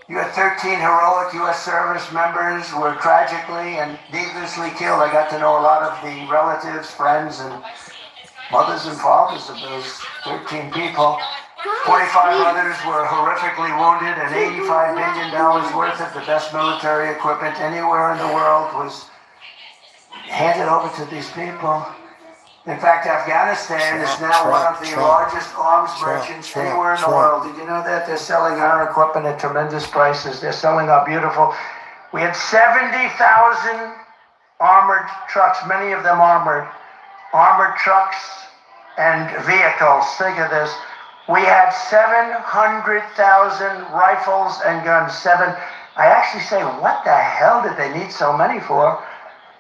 You had 13 heroic U.S. service members were tragically and needlessly killed. I got to know a lot of the relatives, friends, and mothers and fathers of those 13 people. 45 others were horrifically wounded, and $85 billion worth of the best military equipment anywhere in the world was handed over to these people. In fact, Afghanistan is now one of the largest arms merchants anywhere in the world. Did you know that? They're selling our equipment at tremendous prices. They're selling our beautiful... We had 70,000 armored trucks, many of them armored trucks and vehicles. Think of this. We had 700,000 rifles and guns. I actually say, what the hell did they need so many for?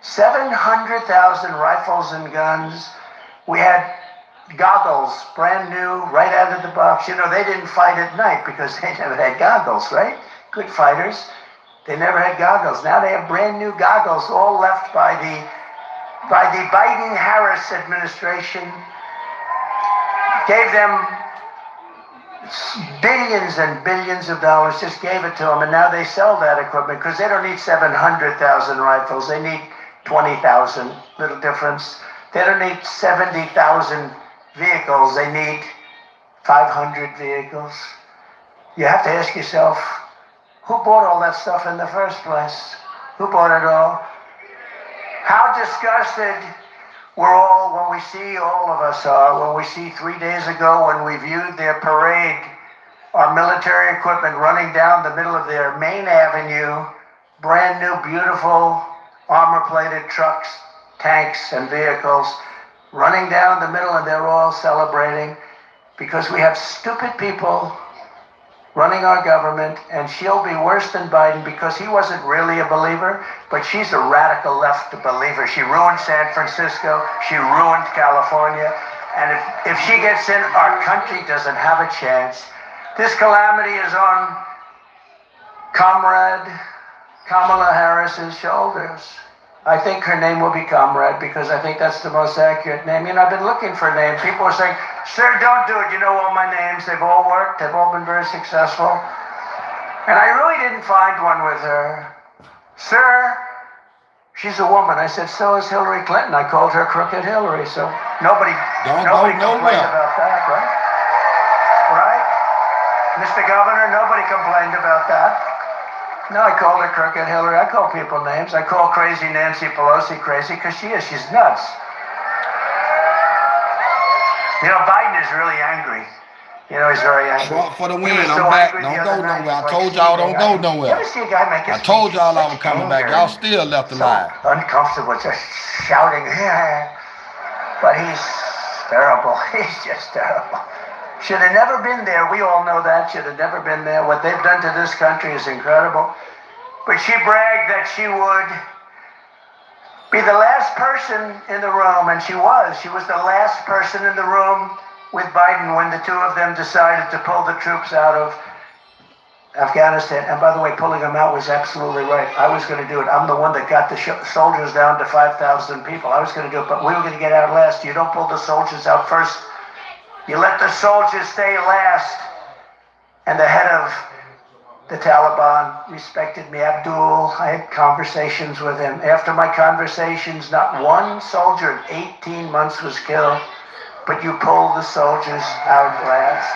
700,000 rifles and guns. We had goggles, brand new, right out of the box. You know, they didn't fight at night because they never had goggles, right? Good fighters. They never had goggles. Now they have brand new goggles, all left by the Biden-Harris administration. Gave them billions and billions of dollars, just gave it to them, and now they sell that equipment because they don't need 700,000 rifles. They need 20,000, little difference. They don't need 70,000 vehicles. They need 500 vehicles. You have to ask yourself, who bought all that stuff in the first place? Who bought it all? How disgusted we're all when we see, all of us are, when we see 3 days ago when we viewed their parade, our military equipment running down the middle of their main avenue, brand new, beautiful, armor-plated trucks, tanks, and vehicles running down the middle, and they're all celebrating because we have stupid people running our government, and she'll be worse than Biden because he wasn't really a believer, but she's a radical left believer. She ruined San Francisco, she ruined California, and if she gets in, our country doesn't have a chance. This calamity is on Comrade Kamala Harris's shoulders. I think her name will be Comrade because I think that's the most accurate name. You know, I've been looking for names. People are saying, sir, don't do it. You know all my names. They've all worked. They've all been very successful. And I really didn't find one with her. Sir, she's a woman. I said, so is Hillary Clinton. I called her Crooked Hillary. So nobody complained about that, right? Right? Mr. Governor, nobody complained about that. No, I called her Crooked Hillary. I call people names. I call crazy Nancy Pelosi crazy because she is. She's nuts. You know, Biden is really angry. You know, he's very angry. Trump for the win. I'm back. Don't go nowhere. I told y'all don't go nowhere. You ever see a guy make I told y'all I was coming back. Y'all still left alive. So uncomfortable, just shouting. But he's terrible. He's just terrible. Should have never been there. We all know that. Should have never been there. What they've done to this country is incredible. But she bragged that she would be the last person in the room, and she was. She was the last person in the room with Biden when the two of them decided to pull the troops out of Afghanistan. And by the way, pulling them out was absolutely right. I was going to do it. I'm the one that got the soldiers down to 5,000 people. I was going to do it, but we were going to get out last. You don't pull the soldiers out first. You let the soldiers stay last. And the head of the Taliban respected me, Abdul. I had conversations with him. After my conversations, not one soldier in 18 months was killed, but you pulled the soldiers out last.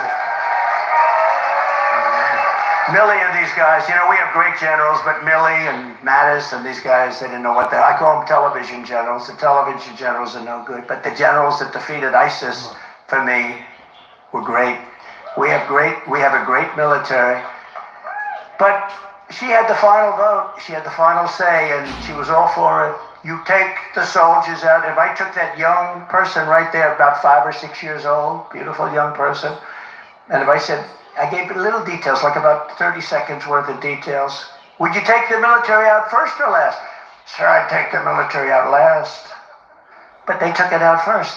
Milley and these guys, you know, we have great generals, but Milley and Mattis and these guys, they didn't know what I call them television generals. The television generals are no good, but the generals that defeated ISIS, for me, were great. We have a great military. But she had the final vote. She had the final say, and she was all for it. You take the soldiers out. If I took that young person right there, about 5 or 6 years old, beautiful young person, and if I said, I gave little details, like about 30 seconds worth of details. Would you take the military out first or last? Sir, I'd take the military out last. But they took it out first.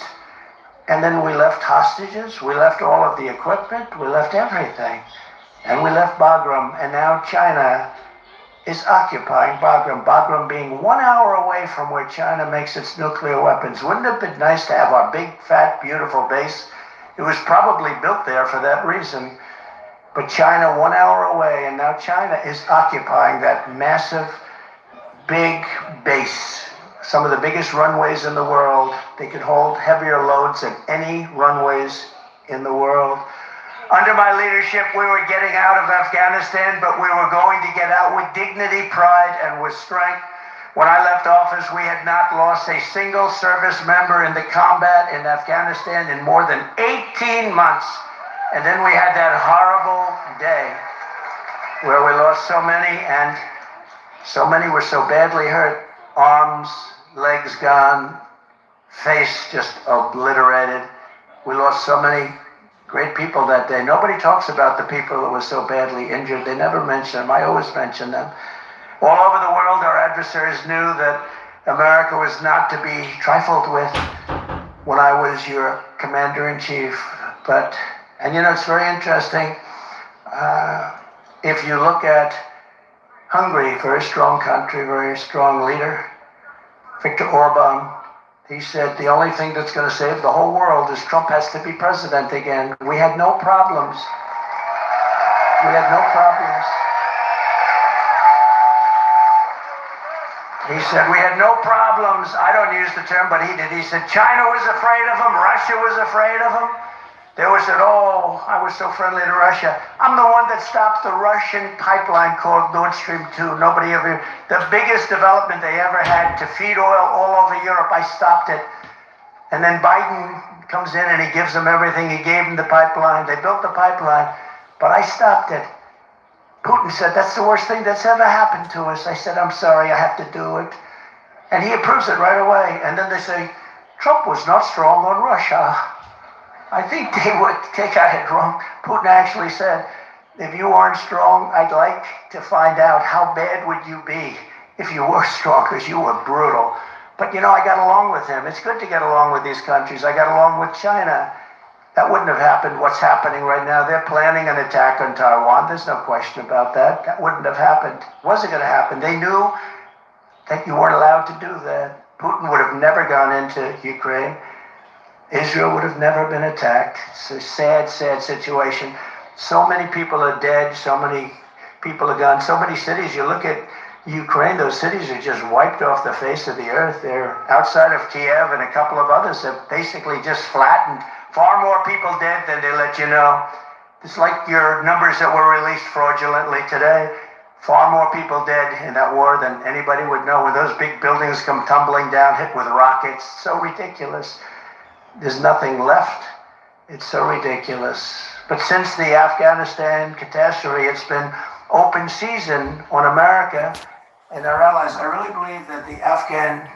And then we left hostages, we left all of the equipment, we left everything. And we left Bagram, and now China is occupying Bagram. Bagram being 1 hour away from where China makes its nuclear weapons. Wouldn't it have been nice to have our big, fat, beautiful base? It was probably built there for that reason. but China 1 hour away, and now China is occupying that massive, big base. Some of the biggest runways in the world. They could hold heavier loads than any runways in the world. Under my leadership, we were getting out of Afghanistan, but we were going to get out with dignity, pride, and with strength. When I left office, we had not lost a single service member in the combat in Afghanistan in more than 18 months. And then we had that horrible day where we lost so many, and so many were so badly hurt. Arms, legs gone, face just obliterated. We lost so many great people that day. Nobody talks about the people that were so badly injured. They never mention them. I always mention them. All over the world, our adversaries knew that America was not to be trifled with when I was your commander-in-chief. And you know, it's very interesting. If you look at Hungary, very strong country, very strong leader, Viktor Orban, he said the only thing that's going to save the whole world is Trump has to be president again. We had no problems. We had no problems. He said we had no problems. I don't use the term, but he did. He said China was afraid of him. Russia was afraid of him. They always said, oh, I was so friendly to Russia. I'm the one that stopped the Russian pipeline called Nord Stream 2. Nobody ever, the biggest development they ever had to feed oil all over Europe, I stopped it. And then Biden comes in and he gives them everything. He gave them the pipeline. They built the pipeline, but I stopped it. Putin said, that's the worst thing that's ever happened to us. I said, I'm sorry, I have to do it. And he approves it right away. And then they say, Trump was not strong on Russia. I think they would take it wrong. Putin actually said, if you aren't strong, I'd like to find out how bad would you be if you were strong, because you were brutal. But you know, I got along with him. It's good to get along with these countries. I got along with China. That wouldn't have happened. What's happening right now, they're planning an attack on Taiwan. There's no question about that. That wouldn't have happened. It wasn't going to happen. They knew that you weren't allowed to do that. Putin would have never gone into Ukraine. Israel would have never been attacked. It's a sad, sad situation. So many people are dead. So many people are gone. So many cities. You look at Ukraine, those cities are just wiped off the face of the earth. They're outside of Kiev, and a couple of others have basically just flattened. Far more people dead than they let you know. It's like your numbers that were released fraudulently today. Far more people dead in that war than anybody would know. When those big buildings come tumbling down, hit with rockets, so ridiculous. There's nothing left. It's so ridiculous. But since the Afghanistan catastrophe, it's been open season on America and our allies. I really believe that the Afghan